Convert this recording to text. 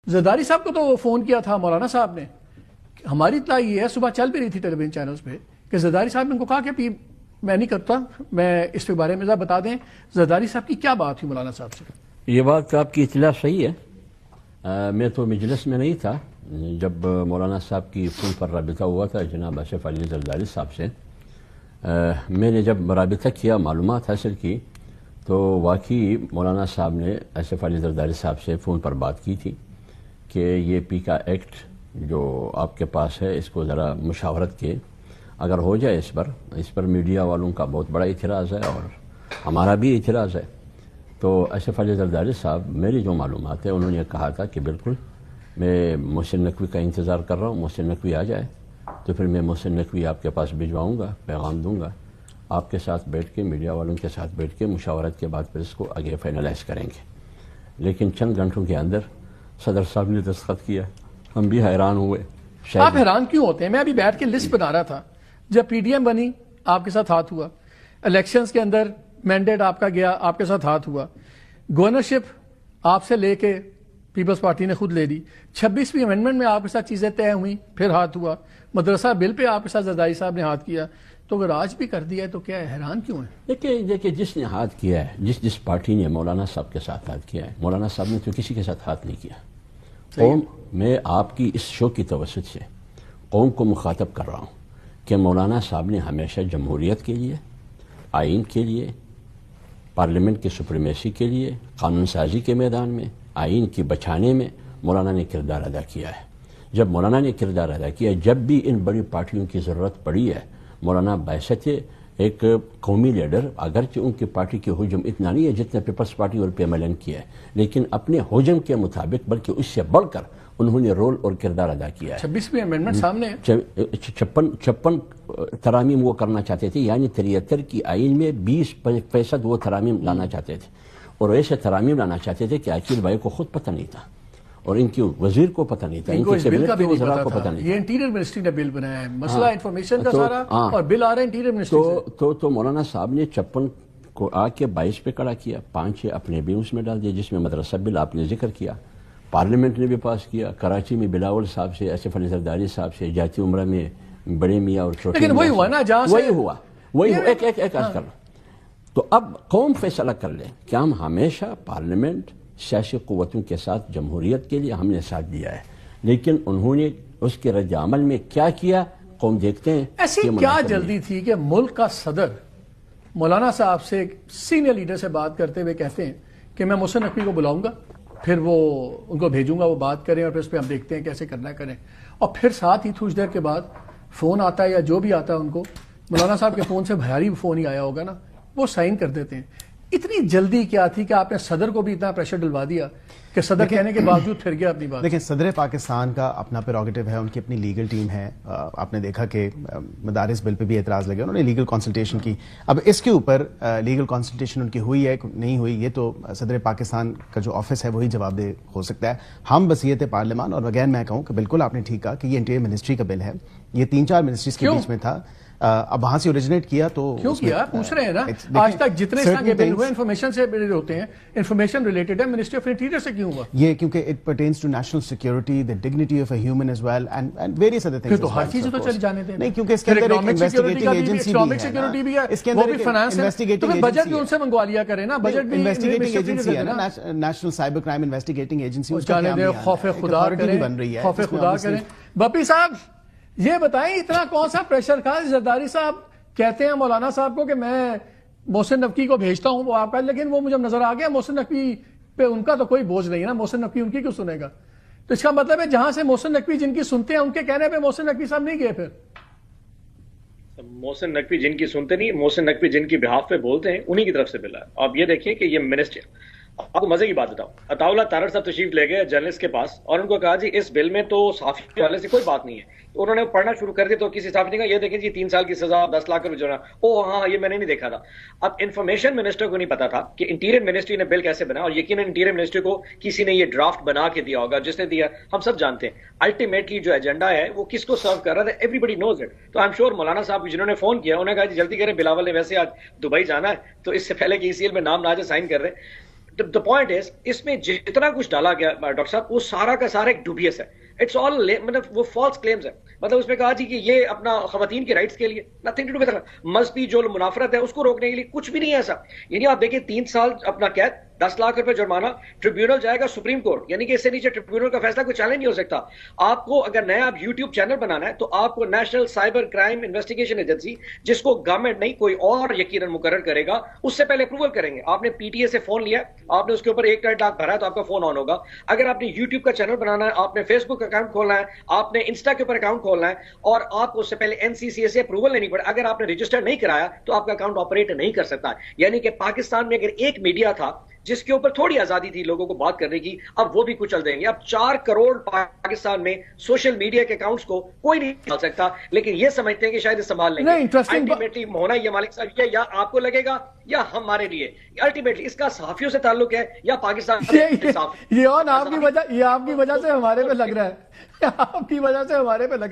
زرداری صاحب کو تو فون کیا تھا مولانا صاحب نے. ہماری اطلاع یہ ہے صبح چل بھی رہی تھی ٹیلی ویژن چینلز پہ کہ زرداری صاحب نے ان کو کہا کہ میں نہیں کرتا, میں اس کے بارے میں ذرا بتا دیں زرداری صاحب کی کیا بات ہوئی مولانا صاحب سے. یہ بات آپ کی اطلاع صحیح ہے. میں تو مجلس میں نہیں تھا جب مولانا صاحب کی فون پر رابطہ ہوا تھا جناب آصف علی زرداری صاحب سے. میں نے جب رابطہ کیا, معلومات حاصل کی, تو واقعی مولانا صاحب نے آصف علی زرداری صاحب سے فون پر بات کی تھی کہ یہ پی کا ایکٹ جو آپ کے پاس ہے اس کو ذرا مشاورت کے اگر ہو جائے اس پر میڈیا والوں کا بہت بڑا اعتراض ہے اور ہمارا بھی اعتراض ہے. تو آصف علی زرداری صاحب میری جو معلومات ہے انہوں نے کہا تھا کہ بالکل میں محسن نقوی کا انتظار کر رہا ہوں, محسن نقوی آ جائے تو پھر میں محسن نقوی آپ کے پاس بھجواؤں گا, پیغام دوں گا, آپ کے ساتھ بیٹھ کے میڈیا والوں کے ساتھ بیٹھ کے مشاورت کے بعد پھر اس کو آگے فائنلائز کریں گے. لیکن چند گھنٹوں کے اندر صدر صاحب نے دستخط کیا, ہم بھی حیران ہوئے. آپ حیران کیوں ہوتے ہیں؟ میں ابھی بیٹھ کے لسٹ بنا رہا تھا, جب پی ڈی ایم بنی آپ کے ساتھ ہاتھ ہوا, الیکشنز کے اندر مینڈیٹ آپ کا گیا آپ کے ساتھ ہاتھ ہوا, گورنرشپ آپ سے لے کے پیپلز پارٹی نے خود لے لی, 26ویں امینڈمنٹ میں آپ کے ساتھ چیزیں طے ہوئیں, پھر ہاتھ ہوا, مدرسہ بل پہ آپ کے ساتھ زرداری صاحب نے ہاتھ کیا. تو اگر آج بھی کر دیا ہے تو کیا ہے, حیران کیوں ہے؟ دیکھیں جس نے ہاتھ کیا ہے, جس پارٹی نے مولانا صاحب کے ساتھ ہاتھ کیا ہے, مولانا صاحب نے تو کسی کے ساتھ ہاتھ نہیں کیا. قوم, میں آپ کی اس شو کی توسط سے قوم کو مخاطب کر رہا ہوں کہ مولانا صاحب نے ہمیشہ جمہوریت کے لیے, آئین کے لیے, پارلیمنٹ کی سپریمیسی کے لیے, قانون سازی کے میدان میں, آئین کی بچانے میں مولانا نے کردار ادا کیا ہے. جب مولانا نے کردار ادا کیا, جب بھی ان بڑی پارٹیوں کی ضرورت پڑی ہے, مولانا بحثت ایک قومی لیڈر, اگرچہ ان کی پارٹی کی حجم اتنا نہیں ہے جتنا پیپلز پارٹی اور پی ایم ایل این کی ہے, لیکن اپنے حجم کے مطابق بلکہ اس سے بڑھ کر انہوں نے رول اور کردار ادا کیا ہے. 26ویں امینڈمنٹ سامنے ہے, 56 ترامیم وہ کرنا چاہتے تھے, یعنی 73 کی آئین میں 20% وہ ترامیم لانا چاہتے تھے, اور ایسے ترامیم لانا چاہتے تھے کہ عقیل بھائی کو خود پتہ نہیں تھا اور ان کی وزیر کو پتہ نہیں تھا, ان کی کیبنٹ کے وزراء کو پتہ نہیں تھا. یہ انٹیریئر منسٹری نے بل بنایا ہے, مسئلہ انفارمیشن کا سارا, اور بل آ رہا ہے انٹیریئر منسٹری سے. تو مولانا صاحب نے 56 کو آ کے 22 پہ کھڑا کیا, 5 اپنے بھی اس میں ڈال دیا, جس میں مدرسہ بل آپ نے ذکر کیا, پارلیمنٹ نے بھی پاس کیا, کراچی میں بلاول صاحب سے, آصف علی زرداری صاحب سے, جاتی عمرہ میں بڑے میاں اور چھوٹے, لیکن وہی ہوا نا جہاں سے وہی ایک عرض کر. تو اب قوم فیصلہ کر لے کہ ہم ہمیشہ پارلیمنٹ سیاسی قوتوں کے ساتھ جمہوریت کے لیے ہم نے ساتھ دیا ہے, لیکن انہوں نے اس کے رد عمل میں کیا کیا قوم دیکھتے ہیں. ایسی کیا جلدی تھی کہ ملک کا صدر مولانا صاحب سے ایک سینئر لیڈر سے بات کرتے ہوئے کہتے ہیں کہ میں محسن نقوی کو بلاؤں گا, پھر وہ ان کو بھیجوں گا, وہ بات کریں اور پھر اس پہ ہم دیکھتے ہیں کیسے کرنا کریں, اور پھر ساتھ ہی کچھ دیر کے بعد فون آتا ہے یا جو بھی آتا ہے ان کو, مولانا صاحب کے فون سے بھاری فون ہی آیا ہوگا نا, وہ سائن کر دیتے ہیں. اتنی جلدی کیا تھی کہ آپ نے صدر کو بھی اتنا پریشر ڈلوا دیا کہ صدر کہنے کے باوجود پھر گیا اپنی بات. لیکن صدر پاکستان کا اپنا پریروگیٹو ہے, ان کی اپنی لیگل ٹیم ہے. آپ نے دیکھا کہ مدارس بل پہ بھی اعتراض لگے, انہوں نے لیگل کنسلٹیشن کی. اب اس کے اوپر لیگل کنسلٹیشن ان کی ہوئی ہے نہیں ہوئی, یہ تو صدر پاکستان کا جو آفس ہے وہی جواب دہ ہو سکتا ہے. ہم بصیت پارلیمان, اور اگین میں کہوں کہ بالکل آپ نے ٹھیک کہا کہ یہ انٹیریئر منسٹری کا بل ہے, یہ 3-4 منسٹریز کے بیچ میں تھا. اب وہاں سے اوریجنیٹ کیا تو کیوں کیا پوچھ رہے ہیں نا, آج تک جتنے اس طرح کے بل ہوئے انفارمیشن سے ریلیٹڈ ہوتے ہیں, انفارمیشن ریلیٹڈ ہے, منسٹری آف انٹیریئر سے کیوں ہوا یہ؟ کیونکہ it pertains to national security, the dignity of a human as well and various other things. تو ہر چیز تو چلی جانے دیں نہیں, کیونکہ اس کے اندر ایک انویسٹیگیٹنگ ایجنسی بھی ہے, اس کے اندر بھی فائنانس ہے, تو بجٹ بھی ان سے منگوا لیا کریں نا, بجٹ بھی انویسٹیگیٹنگ ایجنسی ہے نا, national cyber crime investigating agency, اس کا نام خوف خدا کریں, خوف خدا کریں. بپی صاحب یہ بتائیں اتنا کون سا پریشر تھا؟ زرداری صاحب کہتے ہیں مولانا صاحب کو کہ میں محسن نقوی کو بھیجتا ہوں, وہ آپ کا, لیکن وہ مجھے نظر آ گیا محسن نقوی پہ ان کا تو کوئی بوجھ نہیں ہے نا, محسن نقوی ان کی کیوں سنے گا؟ تو اس کا مطلب ہے جہاں سے محسن نقوی جن کی سنتے ہیں ان کے کہنے پہ محسن نقوی صاحب نہیں گئے. پھر محسن نقوی جن کی سنتے نہیں, محسن نقوی جن کی بہاف پہ بولتے ہیں انہی کی طرف سے ملا ہے. آپ یہ دیکھیں کہ یہ منسٹر, آپ کو مزے کی بات بتاؤں, عطا اللہ تارڑ صاحب تشریف لے گئے جرنلسٹ کے پاس اور ان کو کہا جی اس بل میں تو صحافی کے حوالے سے کوئی بات نہیں ہے. تو انہوں نے پڑھنا شروع کر دیا تو کسی صحافی نے کہا یہ دیکھیں جی 3 سال کی سزا, 10 لاکھ روپے جرمانہ. او ہاں یہ میں نے نہیں دیکھا تھا. اب انفارمیشن منسٹر کو نہیں پتا تھا کہ انٹیریئر منسٹری نے بل کیسے بنا, اور یقیناً انٹیریئر منسٹری کو کسی نے یہ ڈرافٹ بنا کے دیا ہوگا, جس نے دیا ہم سب جانتے ہیں. الٹیمیٹلی جو ایجنڈا ہے وہ کس کو سرو کر رہا تھا, ایوری بڈی نوز اٹ. تو آئی ایم شیور مولانا صاحب جنہوں نے فون کیا انہوں نے کہا جی جلدی کریں, بلاول نے ویسے آج دبئی جانا ہے تو اس سے پہلے کہ ECL میں نام نہ آ جائے سائن کر رہے. the point is اس میں جتنا کچھ ڈالا گیا ڈاکٹر صاحب وہ سارا کا سارا ایک ڈوبیس ہے. اٹس آل مطلب وہ فالس کلیمز ہیں. مطلب اس میں کہا جی کہ یہ اپنا خواتین کے رائٹس کے لیے نتھنگ ٹو ڈو ود مذہبی جو منافرت ہے اس کو روکنے کے لیے کچھ بھی نہیں ہے ایسا. یعنی آپ دیکھیں 3 سال اپنا قید 10 لاکھ روپے جرمانہ, ٹریبیونل جائے گا سپریم کورٹ, یعنی کہ اس سے نیچے ٹریبیونل کا فیصلہ کوئی چیلنج نہیں ہو سکتا. آپ کو اگر نیا آپ یوٹیوب چینل بنانا ہے تو آپ کو national cyber crime investigation agency, جس کو گورنمنٹ نہیں کوئی اور یقیناً مقرر کرے گا, اس سے پہلے اپروول کریں گے. آپ نے پی ٹی اے سے فون لیا, آپ نے اس کے اوپر 1 لاکھ بھرا ہے تو آپ کا فون آن ہوگا. اگر آپ نے یوٹیوب کا چینل بنانا ہے, آپ نے فیس بک اکاؤنٹ کھولنا ہے, آپ نے انسٹا کے اوپر اکاؤنٹ کھولنا ہے, اور آپ کو اس سے پہلے این سی سی اے سے اپروول لینی پڑے. اگر آپ نے رجسٹر نہیں کرایا تو آپ کا اکاؤنٹ آپریٹ نہیں کر سکتا. یعنی کہ پاکستان میں اگر ایک میڈیا تھا جس کے اوپر تھوڑی آزادی تھی لوگوں کو بات کرنے کی, اب وہ بھی کچل دیں گے. اب 4 کروڑ پاکستان میں سوشل میڈیا کے اکاؤنٹس کو کوئی نہیں سنبھال سکتا, لیکن یہ سمجھتے ہیں کہ شاید سنبھال لیں گے. الٹیمیٹلی ہونا یہ مالک صاحب یہ یا آپ کو لگے گا یا ہمارے لیے. الٹیمیٹلی اس کا صحافیوں سے تعلق ہے یا پاکستان یہ آپ کی وجہ سے ہمارے پہ لگ رہا ہے, آپ کی وجہ سے ہمارے پہ لگ